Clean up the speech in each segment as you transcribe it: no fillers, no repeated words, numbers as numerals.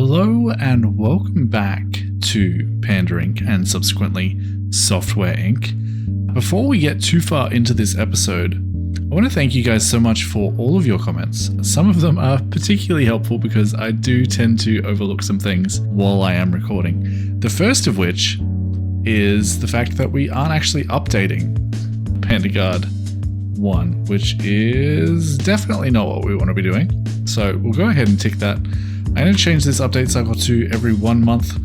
Hello and welcome back to PandaINC and subsequently Software Inc. Before we get too far into this episode, I want to thank you guys so much for all of your comments. Some of them are particularly helpful because I do tend to overlook some things while I am recording. The first of which is the fact that we aren't actually updating Panda Guard 1, which is definitely not what we want to be doing. So we'll go ahead and tick that. I'm going to change this update cycle to every 1 month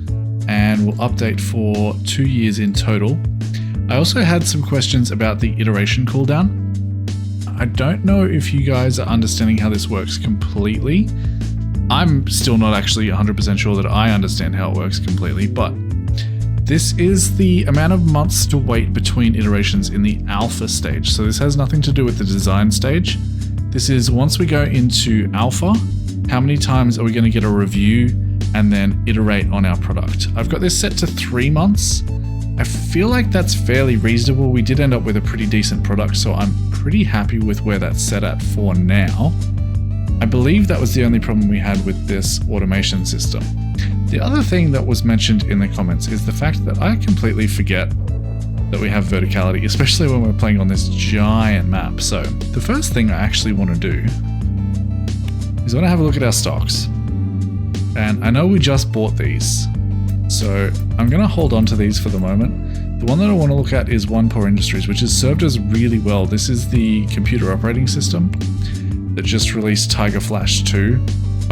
and we'll update for 2 years in total. I also had some questions about the iteration cooldown. I don't know if you guys are understanding how this works completely. I'm still not actually 100% sure that I understand how it works completely, but this is the amount of months to wait between iterations in the alpha stage. So this has nothing to do with the design stage. This is once we go into alpha, how many times are we going to get a review and then iterate on our product? I've got this set to 3 months. I feel like that's fairly reasonable. We did end up with a pretty decent product, so I'm pretty happy with where that's set at for now. I believe that was the only problem we had with this automation system. The other thing that was mentioned in the comments is the fact that I completely forget that we have verticality, especially when we're playing on this giant map. So the first thing I actually want to do is I want to have a look at our stocks. And I know we just bought these, so I'm going to hold on to these for the moment. The one that I want to look at is One Poor Industries, which has served us really well. This is the computer operating system that just released Tiger Flash 2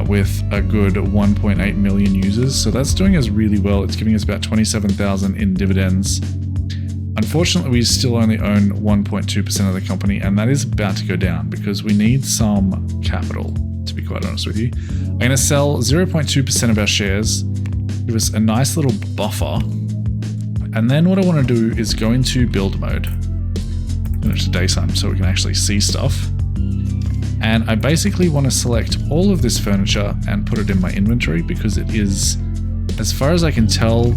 with a good 1.8 million users. So that's doing us really well. It's giving us about 27,000 in dividends. Unfortunately, we still only own 1.2% of the company, and that is about to go down because we need some capital, to be quite honest with you. I'm going to sell 0.2% of our shares, give us a nice little buffer. And then what I want to do is go into build mode. Into daytime so we can actually see stuff. And I basically want to select all of this furniture and put it in my inventory because it is, as far as I can tell,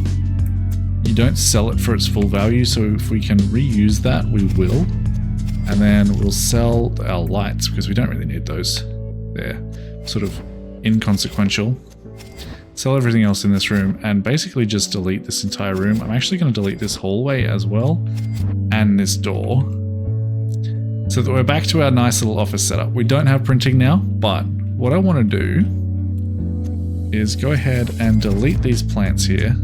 you don't sell it for its full value. So if we can reuse that, we will. And then we'll sell our lights because we don't really need those. They're sort of inconsequential. Sell everything else in this room and basically just delete this entire room. I'm actually going to delete this hallway as well and this door so that we're back to our nice little office setup. We don't have printing now, but what I want to do is go ahead and delete these plants here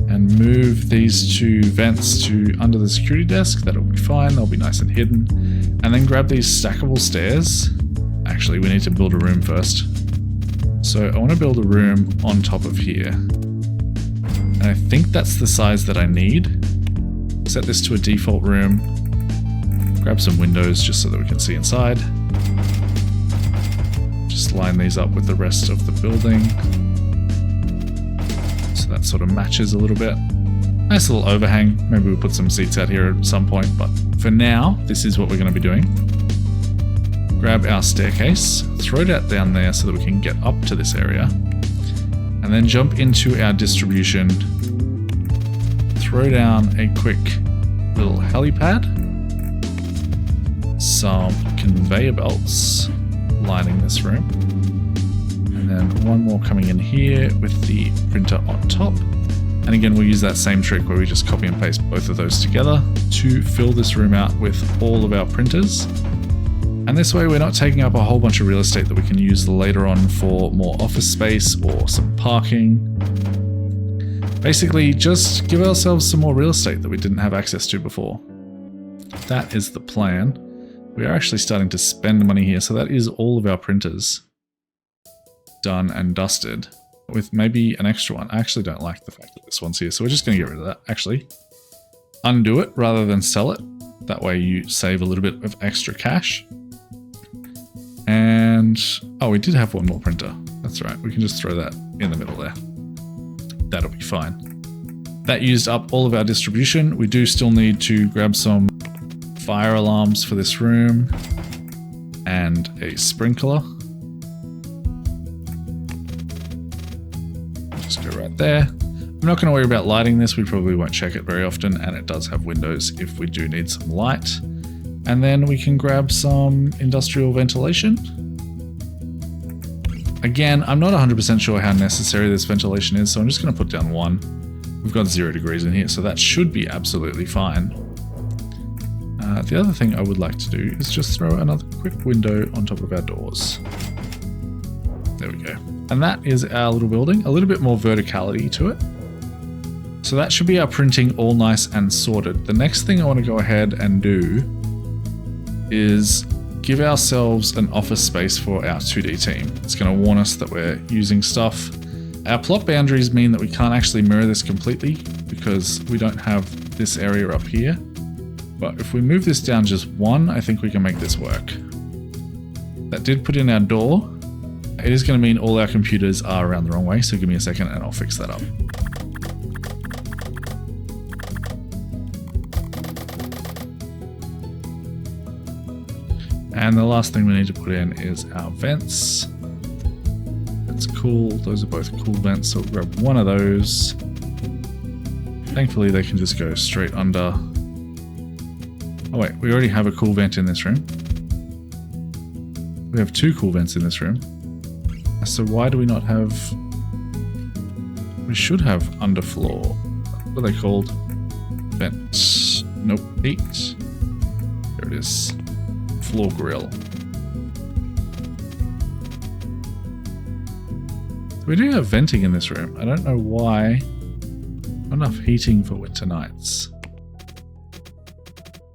and move these two vents to under the security desk. That'll be fine. They'll be nice and hidden. And then grab these stackable stairs. Actually, we need to build a room first. So I want to build a room on top of here. And I think that's the size that I need. Set this to a default room. Grab some windows just so that we can see inside. Just line these up with the rest of the building. So that sort of matches a little bit. Nice little overhang. Maybe we'll put some seats out here at some point, but for now, this is what we're going to be doing. Grab our staircase, throw that down there so that we can get up to this area, and then jump into our distribution. Throw down a quick little helipad, some conveyor belts lining this room, and then one more coming in here with the printer on top. And again, we'll use that same trick where we just copy and paste both of those together to fill this room out with all of our printers. And this way we're not taking up a whole bunch of real estate that we can use later on for more office space or some parking. Basically, just give ourselves some more real estate that we didn't have access to before. That is the plan. We are actually starting to spend money here, so that is all of our printers done and dusted, with maybe an extra one. I actually don't like the fact that this one's here, so we're just going to get rid of that. Actually, undo it rather than sell it. That way you save a little bit of extra cash. And, oh, we did have one more printer. That's right. We can just throw that in the middle there. That'll be fine. That used up all of our distribution. We do still need to grab some fire alarms for this room and a sprinkler. Just go right there. I'm not going to worry about lighting this. We probably won't check it very often, and it does have windows if we do need some light. And then we can grab some industrial ventilation. Again, I'm not 100% sure how necessary this ventilation is, so I'm just going to put down 1. We've got 0 degrees in here, so that should be absolutely fine. The other thing I would like to do is just throw another quick window on top of our doors. There we go. And that is our little building, a little bit more verticality to it. So that should be our printing all nice and sorted. The next thing I want to go ahead and do is give ourselves an office space for our 2D team. It's going to warn us that we're using stuff. Our plot boundaries mean that we can't actually mirror this completely because we don't have this area up here. But if we move this down just 1, I think we can make this work. That did put in our door. It is going to mean all our computers are around the wrong way, so give me a second and I'll fix that up. And the last thing we need to put in is our vents. That's cool. Those are both cool vents, so we'll grab one of those. Thankfully, they can just go straight under. Oh wait, we already have a cool vent in this room. We have 2 cool vents in this room. So why do we not have... We should have underfloor. What are they called? Vent. Nope. Heat. There it is. Floor grill. We do have venting in this room. I don't know why. Not enough heating for winter nights.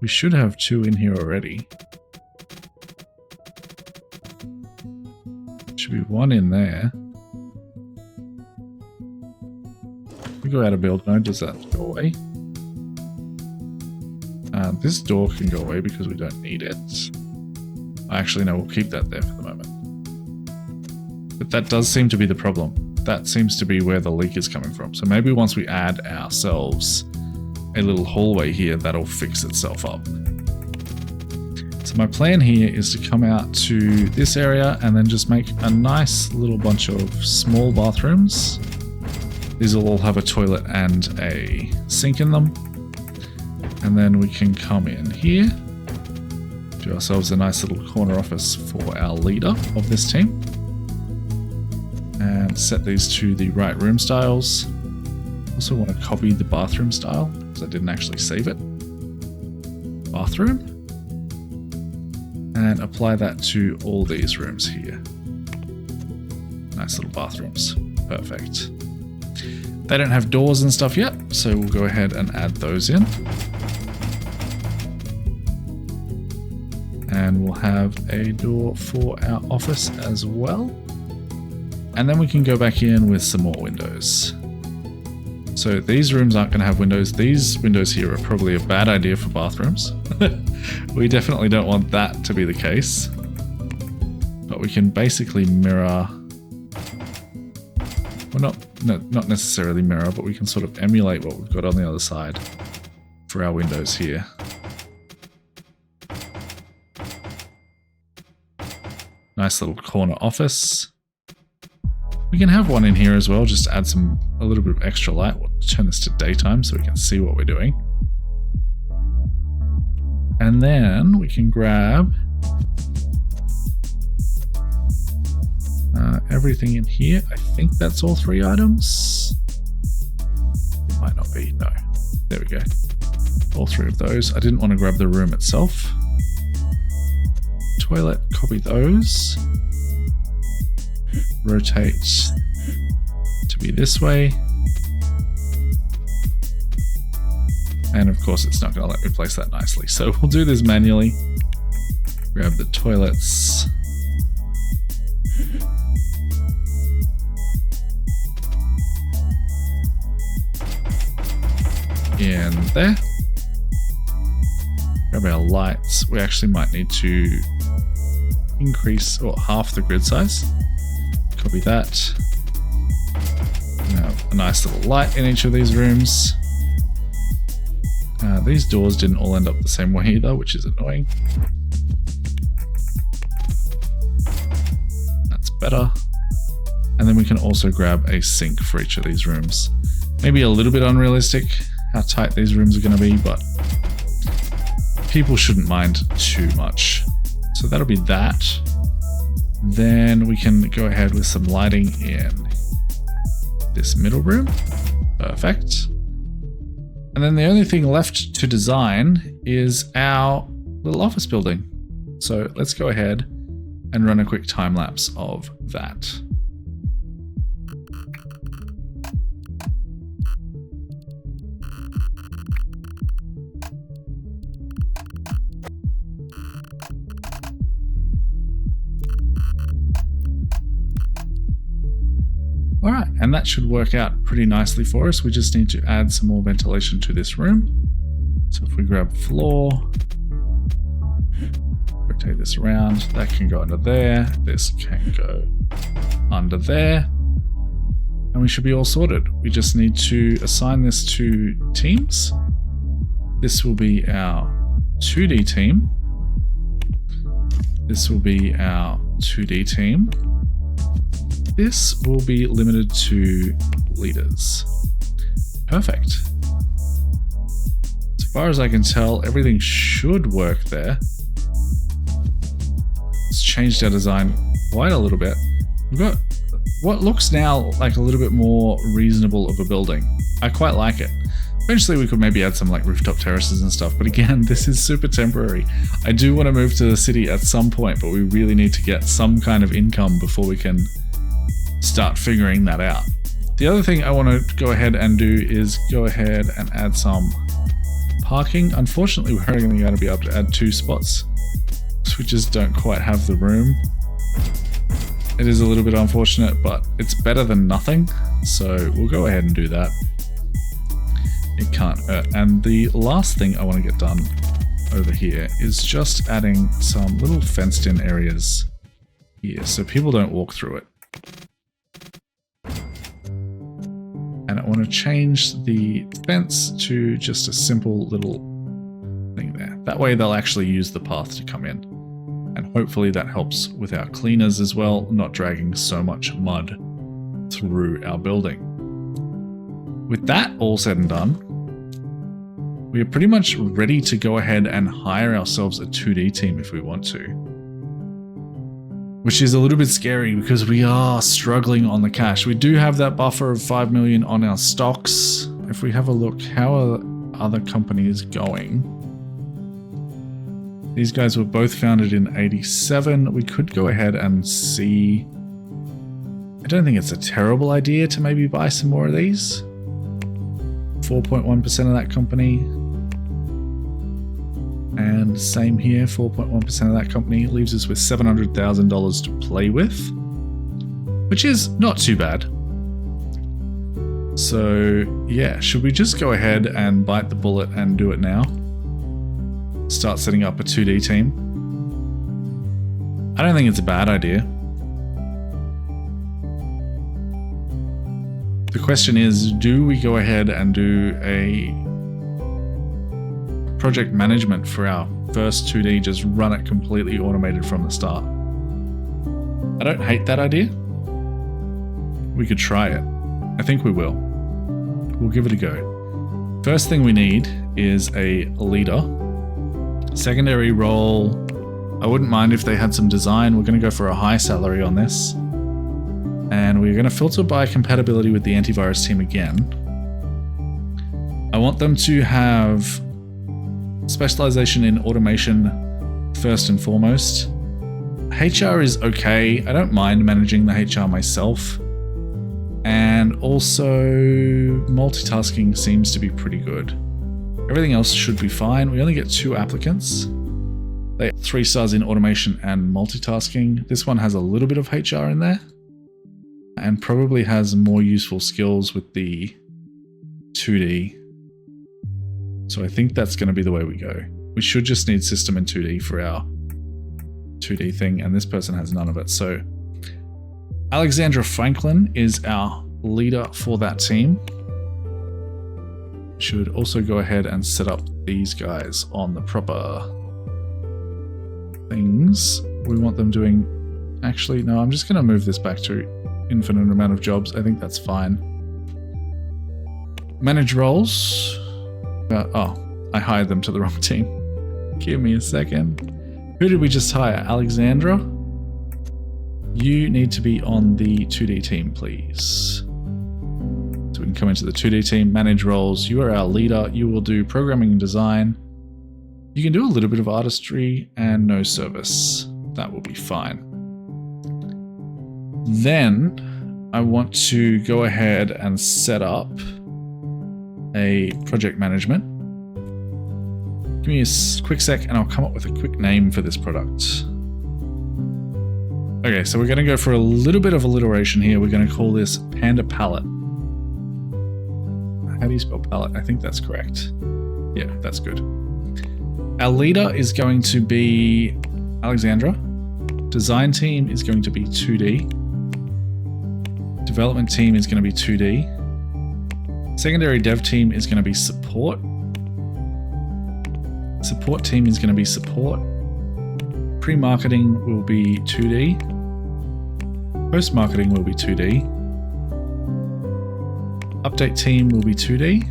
We should have 2 in here already. Should be 1 in there. We go out of build mode. Does that go away? This door can go away because we don't need it. Actually, no, we'll keep that there for the moment. But that does seem to be the problem. That seems to be where the leak is coming from. So maybe once we add ourselves a little hallway here, that'll fix itself up. So my plan here is to come out to this area and then just make a nice little bunch of small bathrooms. These will all have a toilet and a sink in them. And then we can come in here, do ourselves a nice little corner office for our leader of this team. And set these to the right room styles. Also want to copy the bathroom style because I didn't actually save it. Bathroom. And apply that to all these rooms here. Nice little bathrooms. Perfect. They don't have doors and stuff yet, so we'll go ahead and add those in. And we'll have a door for our office as well. And then we can go back in with some more windows. So these rooms aren't going to have windows. These windows here are probably a bad idea for bathrooms. We definitely don't want that to be the case. But we can basically mirror... Well, not necessarily mirror, but we can sort of emulate what we've got on the other side for our windows here. Nice little corner office. We can have one in here as well, just to add a little bit of extra light. We'll turn this to daytime so we can see what we're doing. And then we can grab everything in here. I think that's all 3 items. It might not be, no. There we go. All 3 of those. I didn't want to grab the room itself. Toilet, copy those. Rotate to be this way. And of course it's not going to let me place that nicely. So we'll do this manually. Grab the toilets. In there. Grab our lights. We actually might need to increase or half the grid size. Copy that. Now a nice little light in each of these rooms. These doors didn't all end up the same way either, which is annoying. That's better. And then we can also grab a sink for each of these rooms. Maybe a little bit unrealistic how tight these rooms are going to be, but people shouldn't mind too much. So that'll be that. Then we can go ahead with some lighting in this middle room. Perfect. And then the only thing left to design is our little office building. So let's go ahead and run a quick time lapse of that. All right, and that should work out pretty nicely for us. We just need to add some more ventilation to this room. So if we grab floor, rotate this around, that can go under there, this can go under there, and we should be all sorted. We just need to assign this to teams. This will be our 2D team. This will be our 2D team. This will be limited to leaders. Perfect. As far as I can tell, everything should work there. It's changed our design quite a little bit. We've got what looks now like a little bit more reasonable of a building. I quite like it. Eventually we could maybe add some like rooftop terraces and stuff, but again, this is super temporary. I do want to move to the city at some point, but we really need to get some kind of income before we can start figuring that out. The other thing I want to go ahead and do is go ahead and add some parking. Unfortunately, we're only going to be able to add 2 spots, so we just don't quite have the room. It is a little bit unfortunate, but it's better than nothing, so we'll go ahead and do that. It can't hurt. And the last thing I want to get done over here is just adding some little fenced in areas here so people don't walk through it. And I want to change the fence to just a simple little thing there. That way they'll actually use the path to come in. And hopefully that helps with our cleaners as well, not dragging so much mud through our building. With that all said and done, we are pretty much ready to go ahead and hire ourselves a 2D team if we want to. Which is a little bit scary because we are struggling on the cash. We do have that buffer of 5 million on our stocks. If we have a look, how are other companies going? These guys were both founded in 87. We could go ahead and see. I don't think it's a terrible idea to maybe buy some more of these. 4.1% of that company. And same here, 4.1% of that company leaves us with $700,000 to play with, which is not too bad. So yeah, should we just go ahead and bite the bullet and do it now? Start setting up a 2D team. I don't think it's a bad idea. The question is, do we go ahead and do a project management for our first 2D, just run it completely automated from the start? I don't hate that idea. We could try it. I think we will. We'll give it a go. First thing we need is a leader. Secondary role, I wouldn't mind if they had some design. We're going to go for a high salary on this. And we're going to filter by compatibility with the antivirus team again. I want them to have specialization in automation first and foremost. HR is okay. I don't mind managing the HR myself. And also multitasking seems to be pretty good. Everything else should be fine. We only get 2 applicants. They have 3 stars in automation and multitasking. This one has a little bit of HR in there and probably has more useful skills with the 2D. So I think that's going to be the way we go. We should just need system and 2D for our 2D thing, and this person has none of it. So Alexandra Franklin is our leader for that team. Should also go ahead and set up these guys on the proper things. We want them doing... Actually, no, I'm just going to move this back to infinite amount of jobs. I think that's fine. Manage roles. Oh, I hired them to the wrong team. Give me a second. Who did we just hire? Alexandra? You need to be on the 2D team, please. So we can come into the 2D team, manage roles. You are our leader. You will do programming and design. You can do a little bit of artistry and no service. That will be fine. Then I want to go ahead and set up a project management. Give me a quick sec and I'll come up with a quick name for this product. Okay, so we're going to go for a little bit of alliteration here. We're going to call this Panda Palette. How do you spell palette? I think that's correct. Yeah, that's good. Our leader is going to be Alexandra. Design team is going to be 2D. Development team is going to be 2D. Secondary dev team is going to be support. Support team is going to be support. Pre-marketing will be 2D. Post-marketing will be 2D. Update team will be 2D.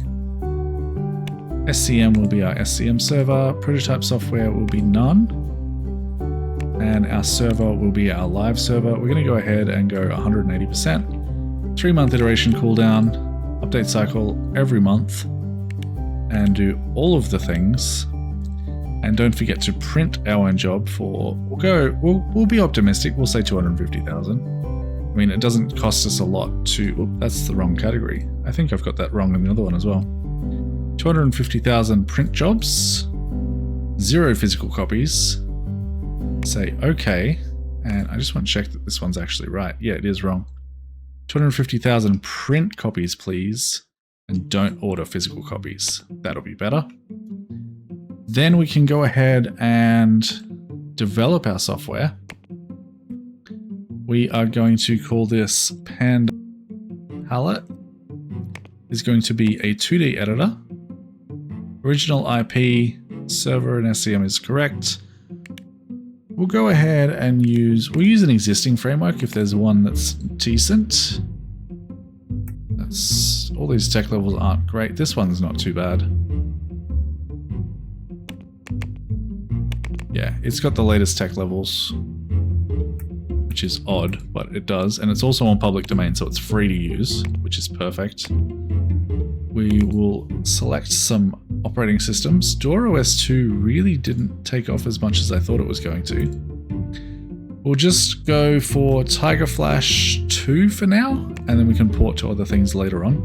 SCM will be our SCM server. Prototype software will be none. And our server will be our live server. We're going to go ahead and go 180%. 3-month iteration cooldown. Update cycle every month. And do all of the things. And don't forget to print our own job for, we'll be optimistic, we'll say 250,000. I mean, it doesn't cost us a lot to, that's the wrong category. I think I've got that wrong in the other one as well. 250,000 print jobs, 0 physical copies. Say okay, and I just want to check that this one's actually right. Yeah, it is wrong. 250,000 print copies, please, and don't order physical copies. That'll be better. Then we can go ahead and develop our software. We are going to call this Panda Palette. Is going to be a 2D editor. Original IP, server and SCM is correct. We'll go ahead and we'll use an existing framework if there's one that's decent. All these tech levels aren't great. This one's not too bad. Yeah, it's got the latest tech levels, which is odd, but it does. And it's also on public domain, so it's free to use, which is perfect. We will select some operating systems. Doro S2 really didn't take off as much as I thought it was going to. We'll just go for Tiger Flash 2 for now, and then we can port to other things later on.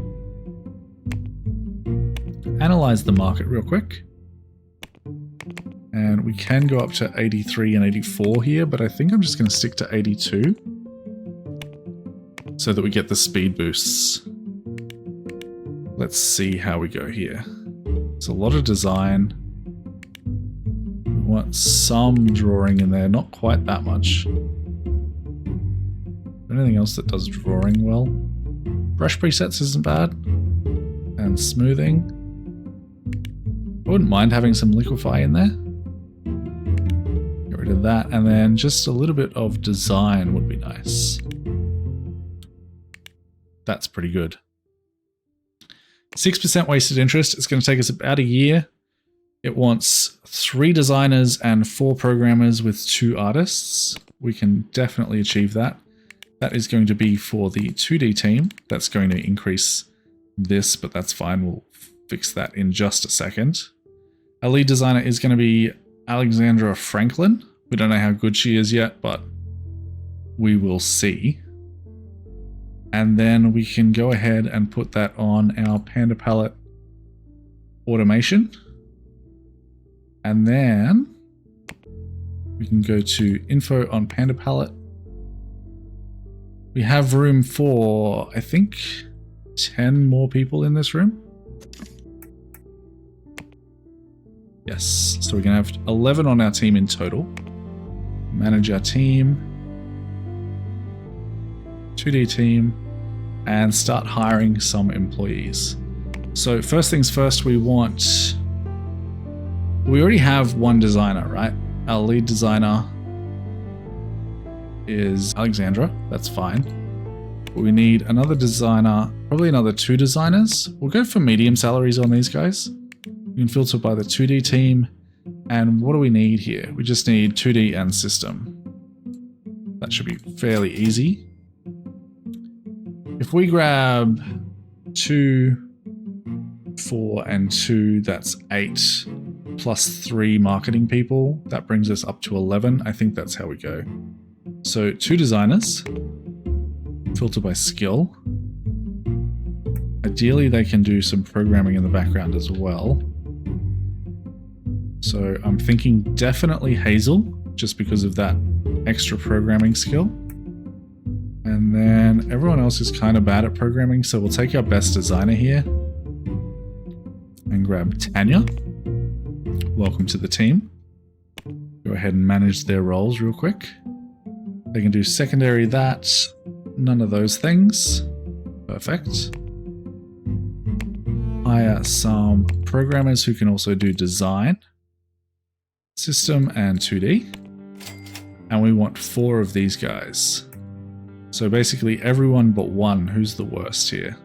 Analyze the market real quick. And we can go up to 83 and 84 here, but I think I'm just going to stick to 82 so that we get the speed boosts. Let's see how we go here. It's a lot of design. We want some drawing in there, not quite that much. Anything else that does drawing well? Brush presets isn't bad. And smoothing. I wouldn't mind having some liquify in there. Get rid of that, and then just a little bit of design would be nice. That's pretty good. 6% wasted interest. It's going to take us about a year. It wants 3 designers and 4 programmers with 2 artists. We can definitely achieve that. That is going to be for the 2D team. That's going to increase this, but that's fine. We'll fix that in just a second. Our lead designer is going to be Alexandra Franklin. We don't know how good she is yet, but we will see. And then we can go ahead and put that on our Panda Palette automation. And then we can go to info on Panda Palette. We have room for, I think, 10 more people in this room. Yes, so we're going to have 11 on our team in total. Manage our team. 2D team, and start hiring some employees. So first things first, we already have 1 designer, right? Our lead designer is Alexandra, that's fine. But we need another designer, probably another 2 designers. We'll go for medium salaries on these guys. We can filter by the 2D team. And what do we need here? We just need 2D and system. That should be fairly easy. If we grab 2, 4, and 2, that's 8, plus 3 marketing people. That brings us up to 11. I think that's how we go. So 2 designers, filter by skill. Ideally, they can do some programming in the background as well. So I'm thinking definitely Hazel, just because of that extra programming skill. And then everyone else is kind of bad at programming, so we'll take our best designer here and grab Tanya. Welcome to the team. Go ahead and manage their roles real quick. They can do secondary that, none of those things. Perfect. Hire some programmers who can also do design, system, and 2D. And we want 4 of these guys. So basically everyone but one. Who's the worst here?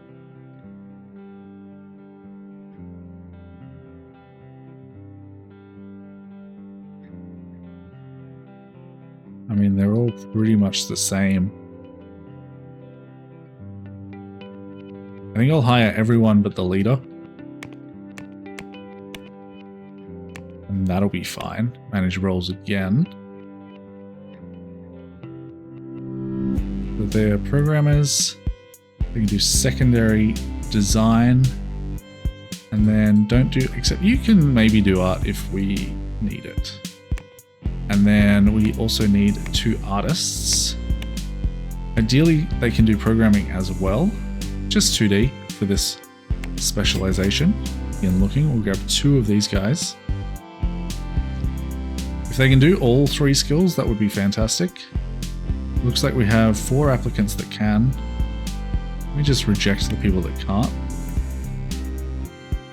I mean, they're all pretty much the same. I think I'll hire everyone but the leader. And that'll be fine. Manage roles again. So they're programmers. They can do secondary design. And then don't do, except you can maybe do art if we need it. And then we also need 2 artists. Ideally, they can do programming as well. Just 2D for this specialization. In looking, we'll grab 2 of these guys. If they can do all 3 skills, that would be fantastic. Looks like we have 4 applicants that can. Let me just reject the people that can't,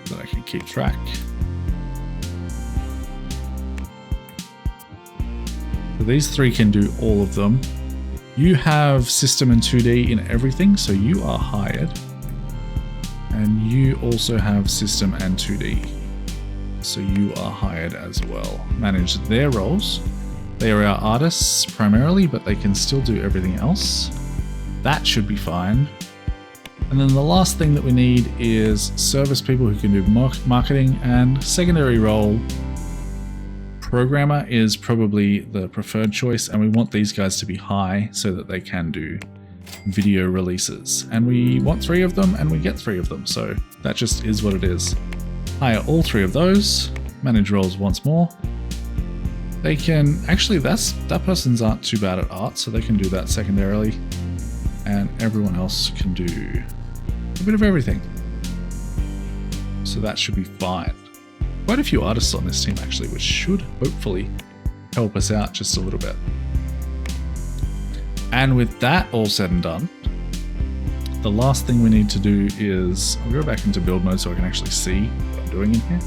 so that I can keep track. So these 3 can do all of them. You have system and 2D in everything, so you are hired. And you also have system and 2D, so you are hired as well. Manage their roles. They are our artists primarily, but they can still do everything else. That should be fine. And then the last thing that we need is service people who can do marketing, and secondary role. Programmer is probably the preferred choice, and we want these guys to be high so that they can do video releases. And we want 3 of them, and we get 3 of them, so that just is what it is. Hire all 3 of those, manage roles once more. They can, actually that person's aren't too bad at art, so they can do that secondarily. And everyone else can do a bit of everything. So that should be fine. Quite a few artists on this team actually, which should hopefully help us out just a little bit. And with that all said and done, the last thing we need to do is, I'll go back into build mode so I can actually see what I'm doing in here.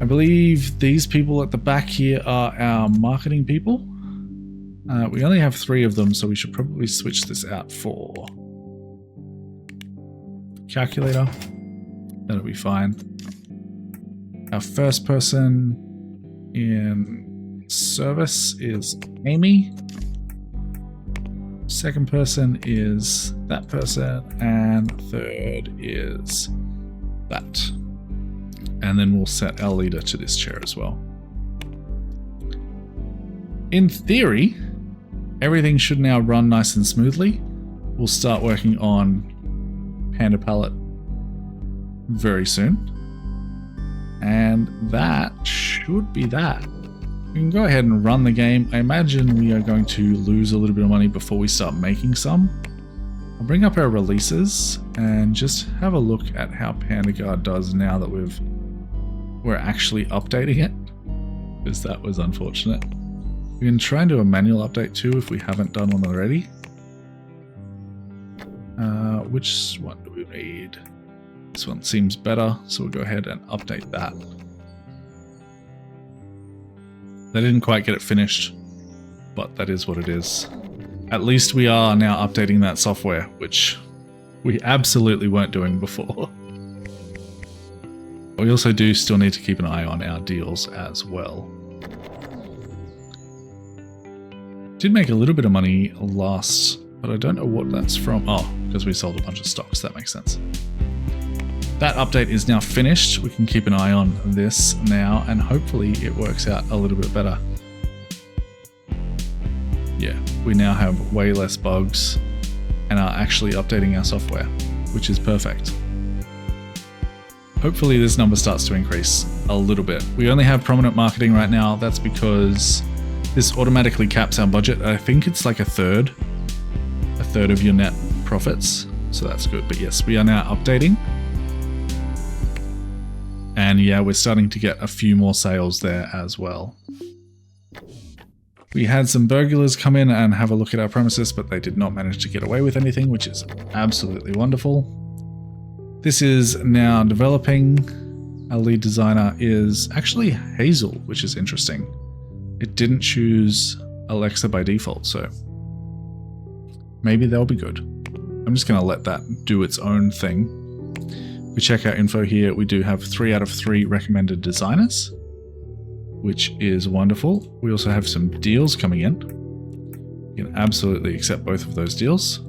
I believe these people at the back here are our marketing people. We only have 3 of them, so we should probably switch this out for calculator. That'll be fine. Our first person in service is Amy. Second person is that person, and third is that. And then we'll set our leader to this chair as well. In theory, everything should now run nice and smoothly. We'll start working on Panda Palette very soon. And that should be that. We can go ahead and run the game. I imagine we are going to lose a little bit of money before we start making some. I'll bring up our releases and just have a look at how Panda Guard does now that we're actually updating it, because that was unfortunate. We can try and do a manual update too if we haven't done one already. Which one do we need? This one seems better, so we'll go ahead and update that. They didn't quite get it finished, but that is what it is. At least we are now updating that software, which we absolutely weren't doing before. We also do still need to keep an eye on our deals as well. Did make a little bit of money last, but I don't know what that's from. Oh, because we sold a bunch of stocks. That makes sense. That update is now finished. We can keep an eye on this now, and hopefully it works out a little bit better. Yeah, we now have way less bugs and are actually updating our software, which is perfect. Hopefully this number starts to increase a little bit. We only have prominent marketing right now. That's because this automatically caps our budget. I think it's like a third of your net profits. So that's good. But yes, we are now updating. And yeah, we're starting to get a few more sales there as well. We had some burglars come in and have a look at our premises, but they did not manage to get away with anything, which is absolutely wonderful. This is now developing. Our lead designer is actually Hazel, which is interesting. It didn't choose Alexa by default, so maybe they'll be good. I'm just going to let that do its own thing. We check our info here. We do have 3 out of 3 recommended designers, which is wonderful. We also have some deals coming in. You can absolutely accept both of those deals.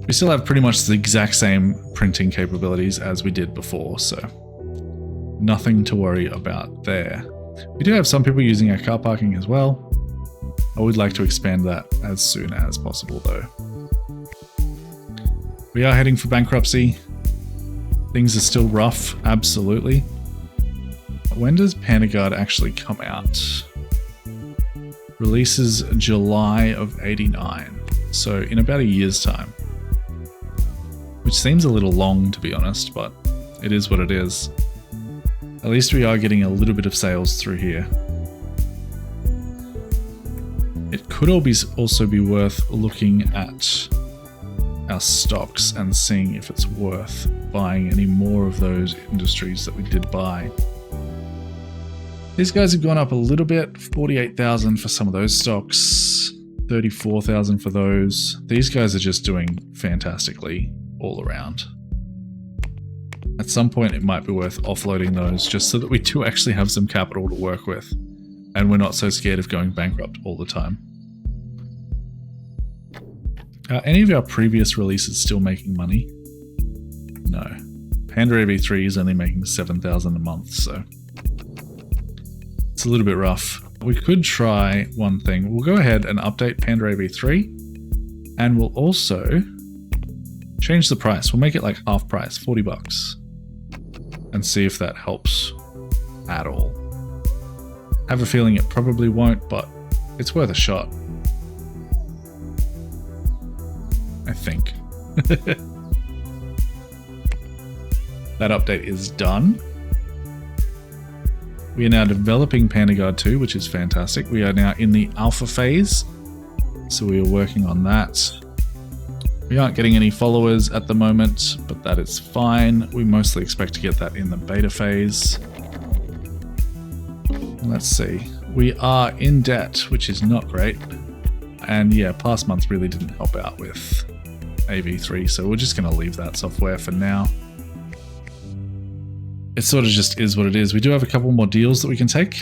We still have pretty much the exact same printing capabilities as we did before, so nothing to worry about there. We do have some people using our car parking as well. I would like to expand that as soon as possible though. We are heading for bankruptcy. Things are still rough, absolutely. When does Panda Guard actually come out? Releases July of '89, so in about a year's time. Which seems a little long to be honest, but it is what it is. At least we are getting a little bit of sales through here. It could also be worth looking at our stocks and seeing if it's worth buying any more of those industries that we did buy. These guys have gone up a little bit, 48,000 for some of those stocks, 34,000 for those. These guys are just doing fantastically all around. At some point it might be worth offloading those just so that we do actually have some capital to work with and we're not so scared of going bankrupt all the time. Are any of our previous releases still making money? No. Panda AV3 is only making 7,000 a month, so it's a little bit rough. We could try one thing. We'll go ahead and update Panda AV3 and we'll also change the price. We'll make it like half price, 40 bucks, and see if that helps at all. I have a feeling it probably won't, but it's worth a shot. I think. That update is done. We are now developing Panda Guard 2, which is fantastic. We are now in the alpha phase, so we are working on that. We aren't getting any followers at the moment, but that is fine. We mostly expect to get that in the beta phase. Let's see. We are in debt, which is not great. And yeah, past month really didn't help out with AV3, so we're just going to leave that software for now. It sort of just is what it is. We do have a couple more deals that we can take.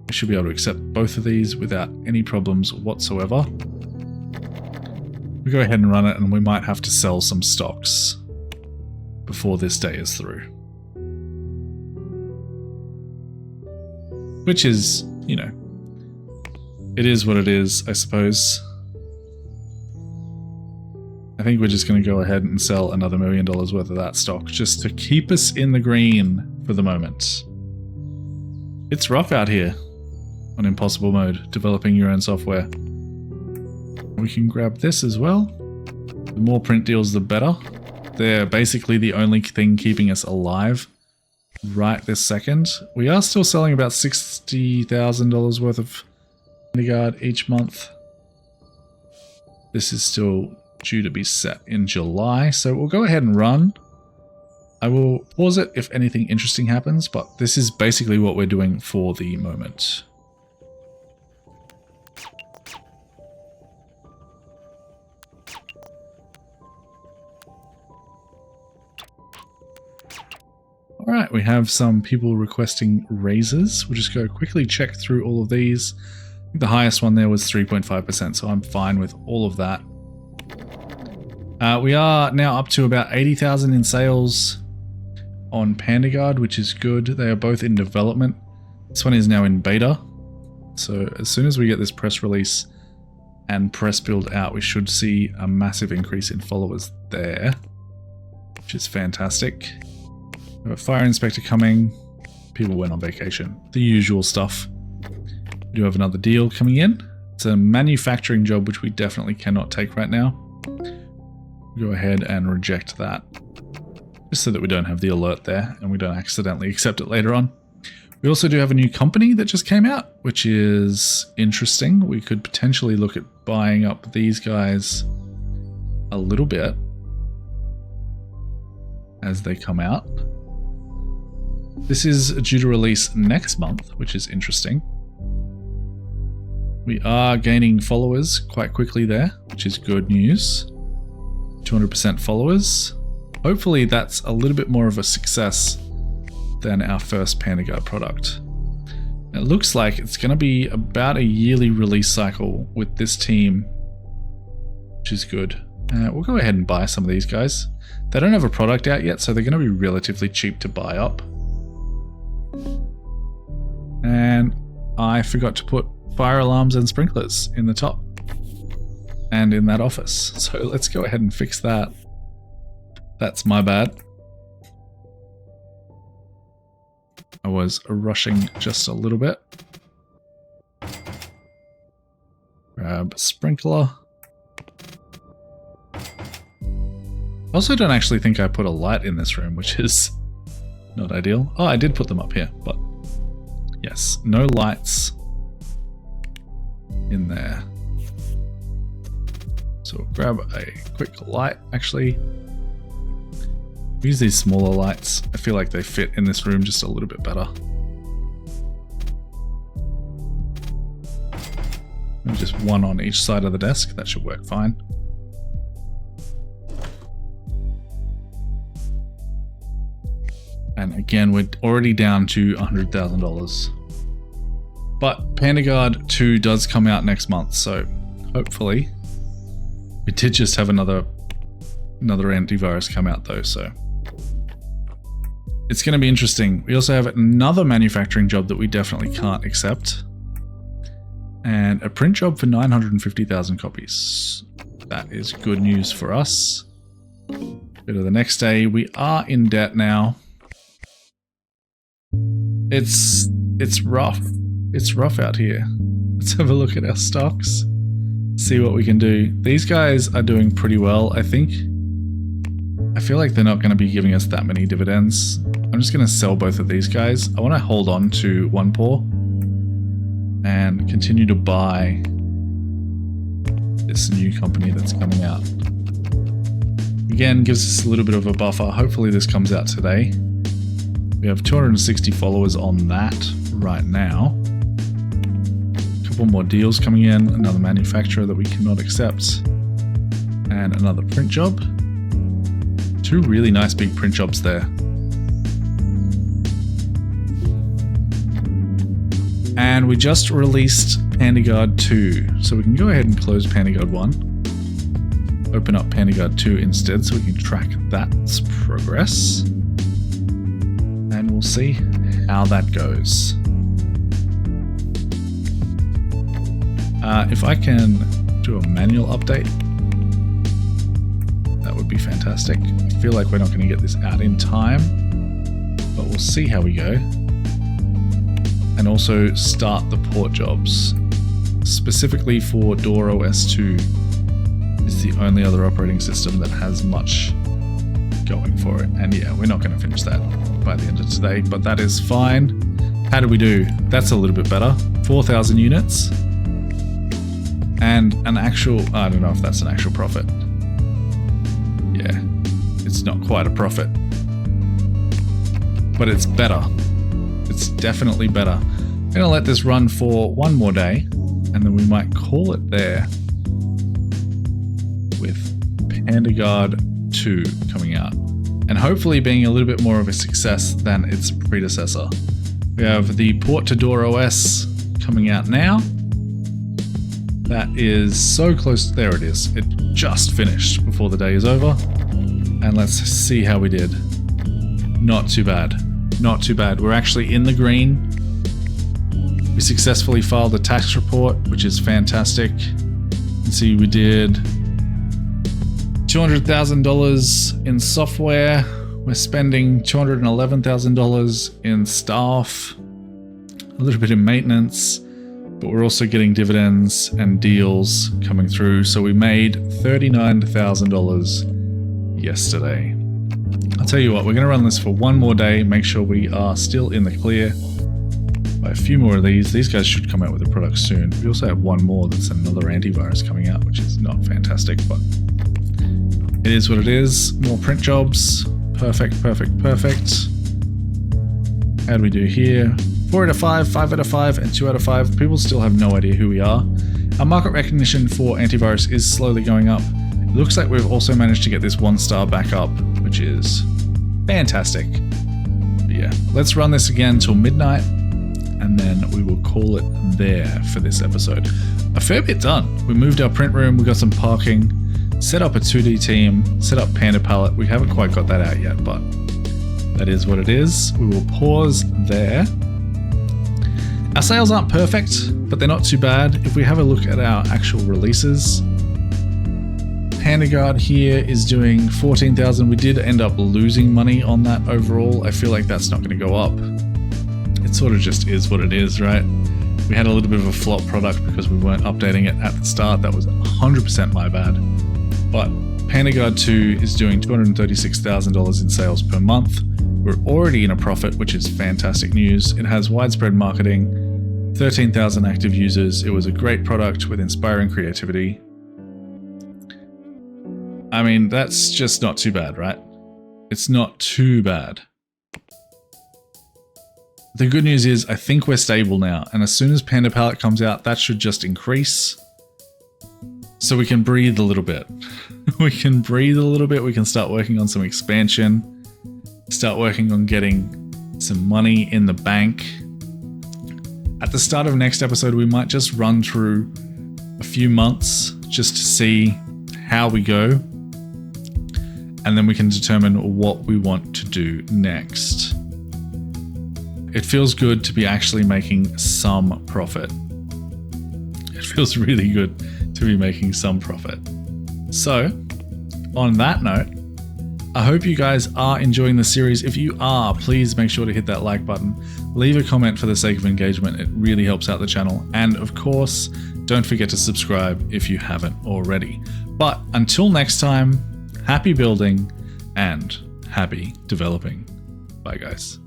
We should be able to accept both of these without any problems whatsoever. We go ahead and run it, and we might have to sell some stocks before this day is through. Which is, you know, it is what it is, I suppose. I think we're just going to go ahead and sell another $1 million worth of that stock just to keep us in the green for the moment. It's rough out here on impossible mode, developing your own software. We can grab this as well. The more print deals, the better. They're basically the only thing keeping us alive right this second. We are still selling about $60,000 worth of Panda Guard each month. This is still due to be set in July, so we'll go ahead and run. I will pause it if anything interesting happens, but this is basically what we're doing for the moment. Alright, we have some people requesting raises. We'll just go quickly check through all of these. The highest one there was 3.5%, so I'm fine with all of that. We are now up to about 80,000 in sales on Panda Guard, which is good. They are both in development. This one is now in beta. So as soon as we get this press release and press build out, we should see a massive increase in followers there, which is fantastic. We have a fire inspector coming. People went on vacation. The usual stuff. We do have another deal coming in. It's a manufacturing job, which we definitely cannot take right now. Go ahead and reject that, just so that we don't have the alert there and we don't accidentally accept it later on. We also do have a new company that just came out, which is interesting. We could potentially look at buying up these guys a little bit as they come out. This is due to release next month, which is interesting. We are gaining followers quite quickly there, which is good news. 200% followers. Hopefully that's a little bit more of a success than our first Panda Guard product. It looks like it's going to be about a yearly release cycle with this team, which is good. We'll go ahead and buy some of these guys. They don't have a product out yet, so they're going to be relatively cheap to buy up. And I forgot to put fire alarms and sprinklers in the top and in that office. So let's go ahead and fix that. That's my bad. I was rushing just a little bit. Grab a sprinkler. I also don't actually think I put a light in this room, which is not ideal. Oh, I did put them up here, but yes, no lights in there. So we'll grab a quick light, actually. Use these smaller lights. I feel like they fit in this room just a little bit better. And just one on each side of the desk. That should work fine. And again, we're already down to $100,000. But Panda Guard 2 does come out next month, so hopefully. We did just have another antivirus come out though, so it's going to be interesting. We also have another manufacturing job that we definitely can't accept, and a print job for 950,000 copies. That is good news for us. Go to the next day. We are in debt now. It's rough. It's rough out here. Let's have a look at our stocks. See what we can do. These guys are doing pretty well, I think. I feel like they're not going to be giving us that many dividends. I'm just going to sell both of these guys. I want to hold on to one paw and continue to buy this new company that's coming out. Again, gives us a little bit of a buffer. Hopefully this comes out today. We have 260 followers on that right now. More deals coming in, another manufacturer that we cannot accept, and another print job. Two really nice big print jobs there. And we just released Panda Guard 2, so we can go ahead and close Panda Guard 1. Open up Panda Guard 2 instead so we can track that's progress. And we'll see how that goes. If I can do a manual update, that would be fantastic. I feel like we're not going to get this out in time, but we'll see how we go. And also start the port jobs. Specifically for Doro S2 is the only other operating system that has much going for it. And yeah, we're not going to finish that by the end of today, but that is fine. How do we do? That's a little bit better. 4,000 units. And an actual, I don't know if that's an actual profit. Yeah, it's not quite a profit. But it's better. It's definitely better. I'm going to let this run for one more day, and then we might call it there with Panda Guard 2 coming out. And hopefully being a little bit more of a success than its predecessor. We have the port to Doro S coming out now. That is so close. There it is. It just finished before the day is over. And let's see how we did. Not too bad. Not too bad. We're actually in the green. We successfully filed a tax report, which is fantastic. You can see we did $200,000 in software. We're spending $211,000 in staff, a little bit in maintenance, but we're also getting dividends and deals coming through. So we made $39,000 yesterday. I'll tell you what, we're going to run this for one more day, make sure we are still in the clear. Buy a few more of these. These guys should come out with a product soon. We also have one more that's another antivirus coming out, which is not fantastic, but it is what it is. More print jobs. Perfect, perfect, perfect. How do we do here? 4 out of 5, 5 out of 5, and 2 out of 5. People still have no idea who we are. Our market recognition for antivirus is slowly going up. It looks like we've also managed to get this 1-star back up, which is fantastic. But yeah, let's run this again till midnight, and then we will call it there for this episode. A fair bit done. We moved our print room, we got some parking, set up a 2D team, set up Panda Palette. We haven't quite got that out yet, but that is what it is. We will pause there. Our sales aren't perfect, but they're not too bad. If we have a look at our actual releases, Panda Guard here is doing 14,000. We did end up losing money on that overall. I feel like that's not going to go up. It sort of just is what it is, right? We had a little bit of a flop product because we weren't updating it at the start. That was 100% my bad. But Panda Guard 2 is doing $236,000 in sales per month. We're already in a profit, which is fantastic news. It has widespread marketing, 13,000 active users. It was a great product with inspiring creativity. I mean, that's just not too bad, right? It's not too bad. The good news is I think we're stable now, and as soon as Panda Palette comes out, that should just increase. So we can breathe a little bit. We can breathe a little bit. We can start working on some expansion, start working on getting some money in the bank. At the start of next episode, we might just run through a few months just to see how we go. And then we can determine what we want to do next. It feels good to be actually making some profit. It feels really good to be making some profit. So, on that note, I hope you guys are enjoying the series. If you are, please make sure to hit that like button. Leave a comment for the sake of engagement. It really helps out the channel. And of course, don't forget to subscribe if you haven't already. But until next time, happy building and happy developing. Bye, guys.